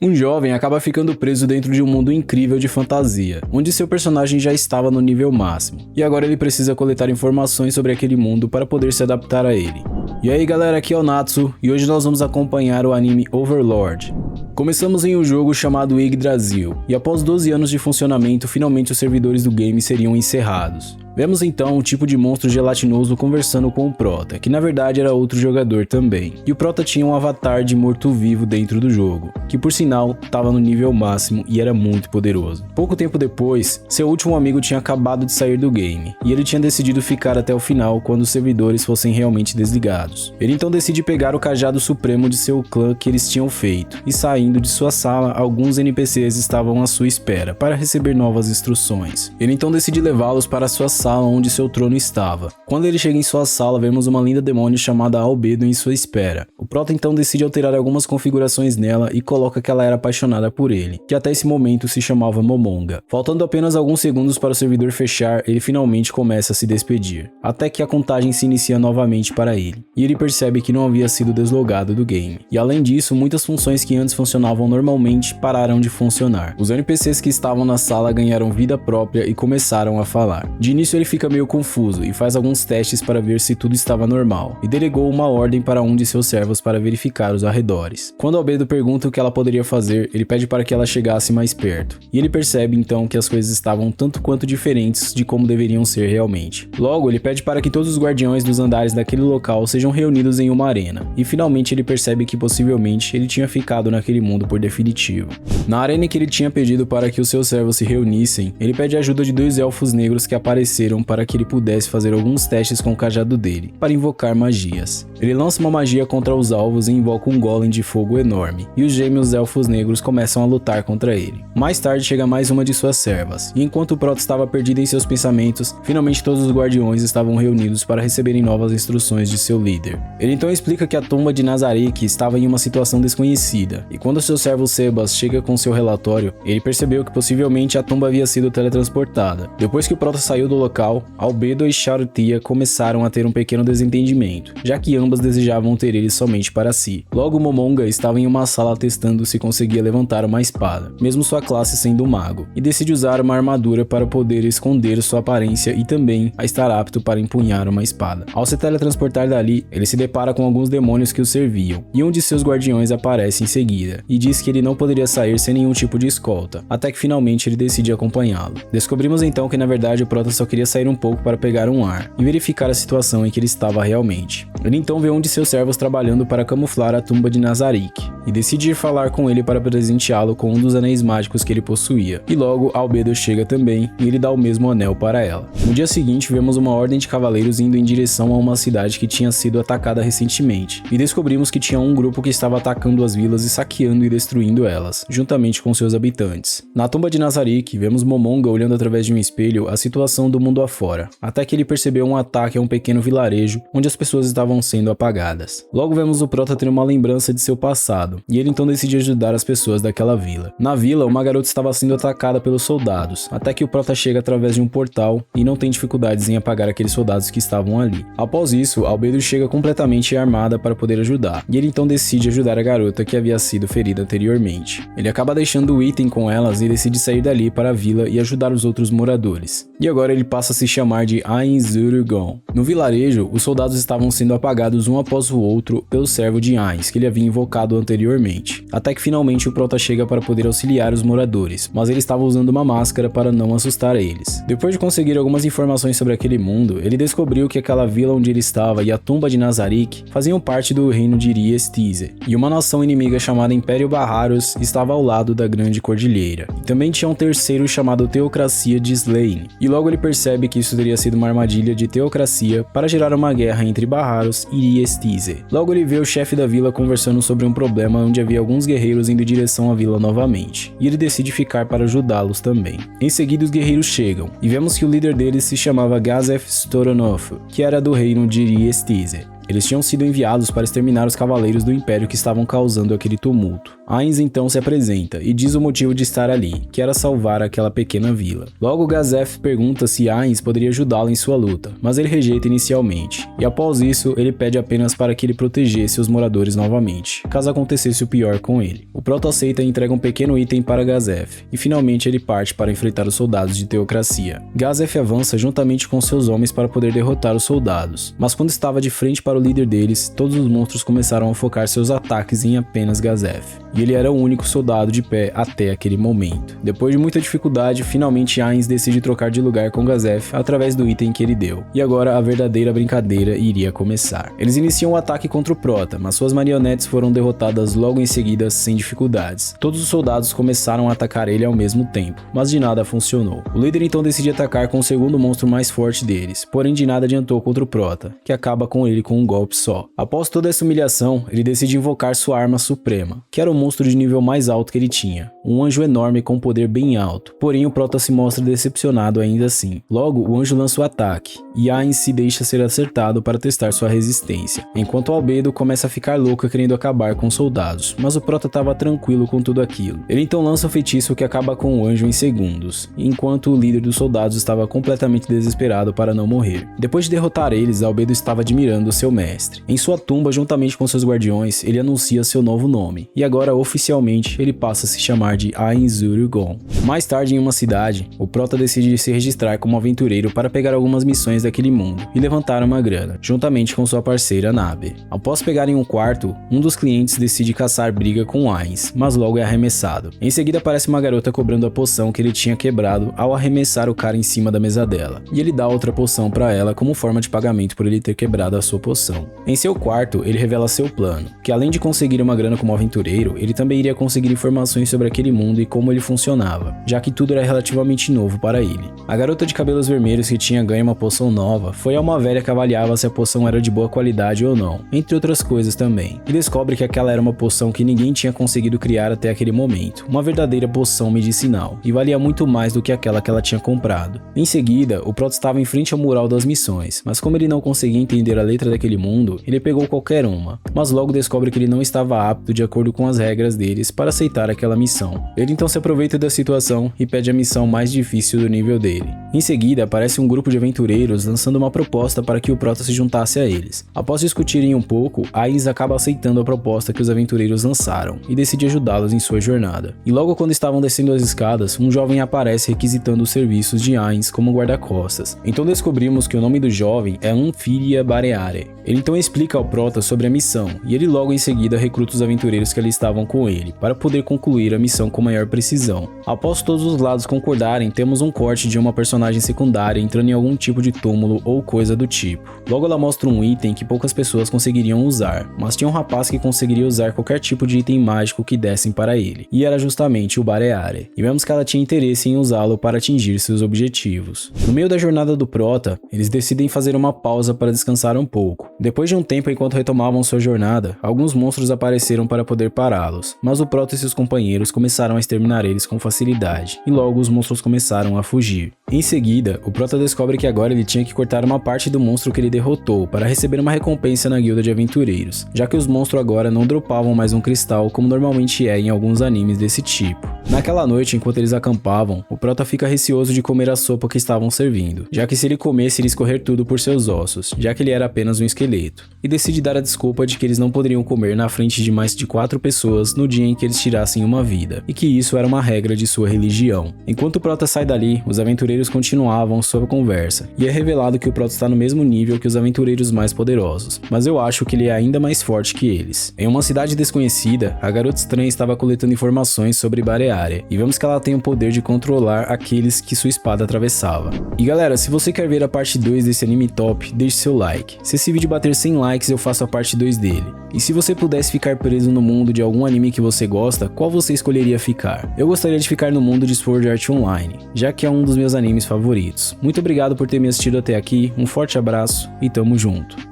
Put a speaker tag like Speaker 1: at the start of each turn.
Speaker 1: Um jovem acaba ficando preso dentro de um mundo incrível de fantasia, onde seu personagem já estava no nível máximo, e agora ele precisa coletar informações sobre aquele mundo para poder se adaptar a ele. E aí galera, aqui é o Natsu, e hoje nós vamos acompanhar o anime Overlord. Começamos em um jogo chamado Yggdrasil, e após 12 anos de funcionamento, finalmente os servidores do game seriam encerrados. Vemos então um tipo de monstro gelatinoso conversando com o Prota, que na verdade era outro jogador também. E o Prota tinha um avatar de morto-vivo dentro do jogo, que por sinal estava no nível máximo e era muito poderoso. Pouco tempo depois, seu último amigo tinha acabado de sair do game, e ele tinha decidido ficar até o final quando os servidores fossem realmente desligados. Ele então decide pegar o cajado supremo de seu clã que eles tinham feito, e saindo de sua sala, alguns NPCs estavam à sua espera para receber novas instruções. Ele então decide levá-los para sua sala onde seu trono estava. Quando ele chega em sua sala, vemos uma linda demônio chamada Albedo em sua espera. O Prota então decide alterar algumas configurações nela e coloca que ela era apaixonada por ele, que até esse momento se chamava Momonga. Faltando apenas alguns segundos para o servidor fechar, ele finalmente começa a se despedir, até que a contagem se inicia novamente para ele, e ele percebe que não havia sido deslogado do game. E além disso, muitas funções que antes funcionavam normalmente pararam de funcionar. Os NPCs que estavam na sala ganharam vida própria e começaram a falar. De início ele fica meio confuso e faz alguns testes para ver se tudo estava normal, e delegou uma ordem para um de seus servos para verificar os arredores. Quando Albedo pergunta o que ela poderia fazer, ele pede para que ela chegasse mais perto, e ele percebe então que as coisas estavam tanto quanto diferentes de como deveriam ser realmente. Logo, ele pede para que todos os guardiões dos andares daquele local sejam reunidos em uma arena, e finalmente ele percebe que possivelmente ele tinha ficado naquele mundo por definitivo. Na arena que ele tinha pedido para que os seus servos se reunissem, ele pede a ajuda de 2 elfos negros que apareceram para que ele pudesse fazer alguns testes com o cajado dele, para invocar magias. Ele lança uma magia contra os alvos e invoca um golem de fogo enorme, e os gêmeos elfos negros começam a lutar contra ele. Mais tarde chega mais uma de suas servas, e enquanto o Prota estava perdido em seus pensamentos, finalmente todos os guardiões estavam reunidos para receberem novas instruções de seu líder. Ele então explica que a tumba de Nazarick estava em uma situação desconhecida, e quando seu servo Sebas chega com seu relatório, ele percebeu que possivelmente a tumba havia sido teletransportada. Depois que o Prota saiu do local, Albedo e Sharutia começaram a ter um pequeno desentendimento, já que ambas desejavam ter ele somente para si. Logo, Momonga estava em uma sala testando se conseguia levantar uma espada, mesmo sua classe sendo um mago, e decide usar uma armadura para poder esconder sua aparência e também a estar apto para empunhar uma espada. Ao se teletransportar dali, ele se depara com alguns demônios que o serviam, e um de seus guardiões aparece em seguida, e diz que ele não poderia sair sem nenhum tipo de escolta, até que finalmente ele decide acompanhá-lo. Descobrimos então que na verdade o Prota só queria sair um pouco para pegar um ar e verificar a situação em que ele estava realmente. Ele então vê um de seus servos trabalhando para camuflar a tumba de Nazarick e decide ir falar com ele para presenteá-lo com um dos anéis mágicos que ele possuía. E logo Albedo chega também e ele dá o mesmo anel para ela. No dia seguinte vemos uma ordem de cavaleiros indo em direção a uma cidade que tinha sido atacada recentemente e descobrimos que tinha um grupo que estava atacando as vilas e saqueando e destruindo elas, juntamente com seus habitantes. Na tumba de Nazarick vemos Momonga olhando através de um espelho a situação do mundo afora, até que ele percebeu um ataque a um pequeno vilarejo onde as pessoas estavam sendo apagadas. Logo vemos o Prota ter uma lembrança de seu passado, e ele então decide ajudar as pessoas daquela vila. Na vila, uma garota estava sendo atacada pelos soldados, até que o Prota chega através de um portal e não tem dificuldades em apagar aqueles soldados que estavam ali. Após isso, Albedo chega completamente armada para poder ajudar, e ele então decide ajudar a garota que havia sido ferida anteriormente. Ele acaba deixando o item com elas e decide sair dali para a vila e ajudar os outros moradores. E agora ele passa a se chamar de Ainz-Urugon. No vilarejo, os soldados estavam sendo apagados um após o outro pelo servo de Ainz, que ele havia invocado anteriormente, até que finalmente o Prota chega para poder auxiliar os moradores, mas ele estava usando uma máscara para não assustar eles. Depois de conseguir algumas informações sobre aquele mundo, ele descobriu que aquela vila onde ele estava e a tumba de Nazarick faziam parte do reino de Riestize, e uma nação inimiga chamada Império Baharros estava ao lado da Grande Cordilheira. E também tinha um terceiro chamado Teocracia de Slayn, e logo ele percebe que isso teria sido uma armadilha de Teocracia para gerar uma guerra entre Baharros e Riestize. Logo ele vê o chefe da vila conversando sobre um problema onde havia alguns guerreiros indo em direção à vila novamente, e ele decide ficar para ajudá-los também. Em seguida os guerreiros chegam, e vemos que o líder deles se chamava Gazef Storonov, que era do reino de Riestize. Eles tinham sido enviados para exterminar os cavaleiros do Império que estavam causando aquele tumulto. Ainz então se apresenta e diz o motivo de estar ali, que era salvar aquela pequena vila. Logo Gazef pergunta se Ainz poderia ajudá-lo em sua luta, mas ele rejeita inicialmente, e após isso ele pede apenas para que ele protegesse os moradores novamente, caso acontecesse o pior com ele. O Proto aceita e entrega um pequeno item para Gazef, e finalmente ele parte para enfrentar os soldados de Teocracia. Gazef avança juntamente com seus homens para poder derrotar os soldados, mas quando estava de frente para o líder deles, todos os monstros começaram a focar seus ataques em apenas Gazef, e ele era o único soldado de pé até aquele momento. Depois de muita dificuldade, finalmente Ainz decide trocar de lugar com Gazef através do item que ele deu, e agora a verdadeira brincadeira iria começar. Eles iniciam o ataque contra o Prota, mas suas marionetes foram derrotadas logo em seguida sem dificuldades. Todos os soldados começaram a atacar ele ao mesmo tempo, mas de nada funcionou. O líder então decide atacar com o segundo monstro mais forte deles, porém de nada adiantou contra o Prota, que acaba com ele com um golpe só. Após toda essa humilhação, ele decide invocar sua arma suprema, que era o monstro de nível mais alto que ele tinha, um anjo enorme com poder bem alto, porém o Prota se mostra decepcionado ainda assim. Logo, o anjo lança o ataque, e Ainz se deixa ser acertado para testar sua resistência, enquanto o Albedo começa a ficar louco querendo acabar com os soldados, mas o Prota estava tranquilo com tudo aquilo. Ele então lança o feitiço que acaba com o anjo em segundos, enquanto o líder dos soldados estava completamente desesperado para não morrer. Depois de derrotar eles, Albedo estava admirando seu mestre. Em sua tumba, juntamente com seus guardiões, ele anuncia seu novo nome, e agora oficialmente ele passa a se chamar de Ainz Urugon. Mais tarde, em uma cidade, o Prota decide se registrar como aventureiro para pegar algumas missões daquele mundo e levantar uma grana, juntamente com sua parceira Nabe. Após pegarem um quarto, um dos clientes decide caçar briga com Ainz, mas logo é arremessado. Em seguida aparece uma garota cobrando a poção que ele tinha quebrado ao arremessar o cara em cima da mesa dela, e ele dá outra poção para ela como forma de pagamento por ele ter quebrado a sua poção. Em seu quarto, ele revela seu plano, que além de conseguir uma grana como aventureiro, ele também iria conseguir informações sobre aquele mundo e como ele funcionava, já que tudo era relativamente novo para ele. A garota de cabelos vermelhos que tinha ganho uma poção nova foi a uma velha que avaliava se a poção era de boa qualidade ou não, entre outras coisas também, e descobre que aquela era uma poção que ninguém tinha conseguido criar até aquele momento, uma verdadeira poção medicinal, e valia muito mais do que aquela que ela tinha comprado. Em seguida, o Prota estava em frente ao mural das missões, mas como ele não conseguia entender a letra daquele mundo, ele pegou qualquer uma, mas logo descobre que ele não estava apto de acordo com as regras deles para aceitar aquela missão. Ele então se aproveita da situação e pede a missão mais difícil do nível dele. Em seguida, aparece um grupo de aventureiros lançando uma proposta para que o Prota se juntasse a eles. Após discutirem um pouco, Ainz acaba aceitando a proposta que os aventureiros lançaram e decide ajudá-los em sua jornada. E logo quando estavam descendo as escadas, um jovem aparece requisitando os serviços de Ainz como guarda-costas. Então descobrimos que o nome do jovem é Unfiria Bareare. Ele então explica ao Prota sobre a missão, e ele logo em seguida recruta os aventureiros que ali estavam com ele, para poder concluir a missão com maior precisão. Após todos os lados concordarem, temos um corte de uma personagem secundária entrando em algum tipo de túmulo ou coisa do tipo. Logo ela mostra um item que poucas pessoas conseguiriam usar, mas tinha um rapaz que conseguiria usar qualquer tipo de item mágico que dessem para ele, e era justamente o Bareare, e vemos que ela tinha interesse em usá-lo para atingir seus objetivos. No meio da jornada do Prota, eles decidem fazer uma pausa para descansar um pouco. Depois de um tempo enquanto retomavam sua jornada, alguns monstros apareceram para poder pará-los, mas o Prota e seus companheiros começaram a exterminar eles com facilidade, e logo os monstros começaram a fugir. Em seguida, o Prota descobre que agora ele tinha que cortar uma parte do monstro que ele derrotou para receber uma recompensa na guilda de aventureiros, já que os monstros agora não dropavam mais um cristal como normalmente é em alguns animes desse tipo. Naquela noite, enquanto eles acampavam, o Prota fica receoso de comer a sopa que estavam servindo, já que se ele comesse iria escorrer tudo por seus ossos, já que ele era apenas um esqueleto, e decide dar a desculpa de que eles não poderiam comer na frente de mais de 4 pessoas no dia em que eles tirassem uma vida, e que isso era uma regra de sua religião. Enquanto o Prota sai dali, os aventureiros continuavam sua conversa, e é revelado que o Prota está no mesmo nível que os aventureiros mais poderosos, mas eu acho que ele é ainda mais forte que eles. Em uma cidade desconhecida, a garota estranha estava coletando informações sobre Bareare, e vemos que ela tem o poder de controlar aqueles que sua espada atravessava. E galera, se você quer ver a parte 2 desse anime top, deixe seu like. Se esse vídeo bater 100 likes, eu faço a parte 2 dele. E se você pudesse ficar preso no mundo de algum anime que você gosta, qual você escolheria ficar? Eu gostaria de ficar no mundo de Sword Art Online, já que é um dos meus animes favoritos. Muito obrigado por ter me assistido até aqui, um forte abraço e tamo junto.